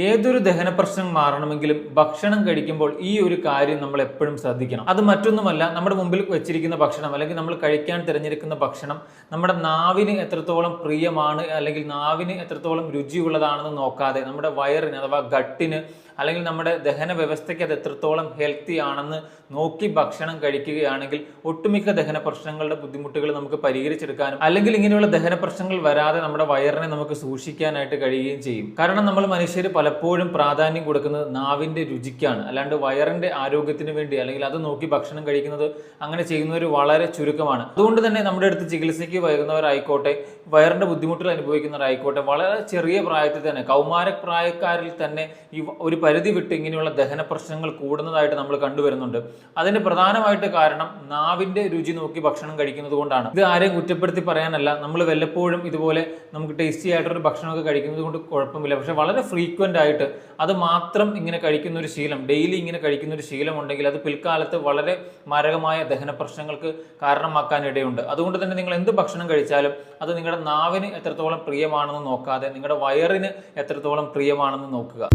ഏതൊരു ദഹന പ്രശ്നം മാറണമെങ്കിലും ഭക്ഷണം കഴിക്കുമ്പോൾ ഈ ഒരു കാര്യം നമ്മൾ എപ്പോഴും ശ്രദ്ധിക്കണം. അത് മറ്റൊന്നുമല്ല, നമ്മുടെ മുമ്പിൽ വെച്ചിരിക്കുന്ന ഭക്ഷണം അല്ലെങ്കിൽ നമ്മൾ കഴിക്കാൻ തിരഞ്ഞെടുക്കുന്ന ഭക്ഷണം നമ്മുടെ നാവിന് എത്രത്തോളം പ്രിയമാണ് അല്ലെങ്കിൽ നാവിന് എത്രത്തോളം രുചിയുള്ളതാണെന്ന് നോക്കാതെ നമ്മുടെ വയറിന് അഥവാ ഗട്ടിന് അല്ലെങ്കിൽ നമ്മുടെ ദഹന വ്യവസ്ഥയ്ക്ക് അത് എത്രത്തോളം ഹെൽത്തി ആണെന്ന് നോക്കി ഭക്ഷണം കഴിക്കുകയാണെങ്കിൽ ഒട്ടുമിക്ക ദഹന പ്രശ്നങ്ങളുടെ ബുദ്ധിമുട്ടുകൾ നമുക്ക് പരിഹരിച്ചെടുക്കാനും അല്ലെങ്കിൽ ഇങ്ങനെയുള്ള ദഹന പ്രശ്നങ്ങൾ വരാതെ നമ്മുടെ വയറിനെ നമുക്ക് സൂക്ഷിക്കാനായിട്ട് കഴിയുകയും ചെയ്യും. കാരണം നമ്മൾ മനുഷ്യർ പലപ്പോഴും പ്രാധാന്യം കൊടുക്കുന്നത് നാവിന്റെ രുചിക്കാണ്, അല്ലാണ്ട് വയറിന്റെ ആരോഗ്യത്തിന് വേണ്ടി അല്ലെങ്കിൽ അത് നോക്കി ഭക്ഷണം കഴിക്കുന്നത് അങ്ങനെ ചെയ്യുന്നവർ വളരെ ചുരുക്കമാണ്. അതുകൊണ്ട് തന്നെ നമ്മുടെ അടുത്ത് ചികിത്സയ്ക്ക് വരുന്നവരായിക്കോട്ടെ, വയറിന്റെ ബുദ്ധിമുട്ടുകൾ അനുഭവിക്കുന്നവരായിക്കോട്ടെ, വളരെ ചെറിയ പ്രായത്തിൽ തന്നെ കൗമാര പ്രായക്കാരിൽ തന്നെ ഈ ഒരു പരിധി വിട്ട് ഇങ്ങനെയുള്ള ദഹന പ്രശ്നങ്ങൾ കൂടുന്നതായിട്ട് നമ്മൾ കണ്ടുവരുന്നുണ്ട്. അതിന് പ്രധാനമായിട്ട് കാരണം നാവിന്റെ രുചി നോക്കി ഭക്ഷണം കഴിക്കുന്നത് കൊണ്ടാണ്. ഇത് ആരെയും കുറ്റപ്പെടുത്തി പറയാനല്ല, നമ്മൾ വല്ലപ്പോഴും ഇതുപോലെ നമുക്ക് ടേസ്റ്റി ആയിട്ടൊരു ഭക്ഷണമൊക്കെ കഴിക്കുന്നത് കൊണ്ട് കുഴപ്പമില്ല. പക്ഷെ വളരെ ഫ്രീക്വന്റ് ആയിട്ട് അത് മാത്രം ഇങ്ങനെ കഴിക്കുന്ന ഒരു ശീലം, ഡെയിലി ഇങ്ങനെ കഴിക്കുന്ന ഒരു ശീലം ഉണ്ടെങ്കിൽ അത് പിൽക്കാലത്ത് വളരെ മാരകമായ ദഹന പ്രശ്നങ്ങൾക്ക് കാരണമാക്കാൻ ഇടയുണ്ട്. അതുകൊണ്ട് തന്നെ നിങ്ങൾ എന്ത് ഭക്ഷണം കഴിച്ചാലും അത് നിങ്ങളുടെ നാവിന് എത്രത്തോളം പ്രിയമാണെന്ന് നോക്കാതെ നിങ്ങളുടെ വയറിന് എത്രത്തോളം പ്രിയമാണെന്ന് നോക്കുക.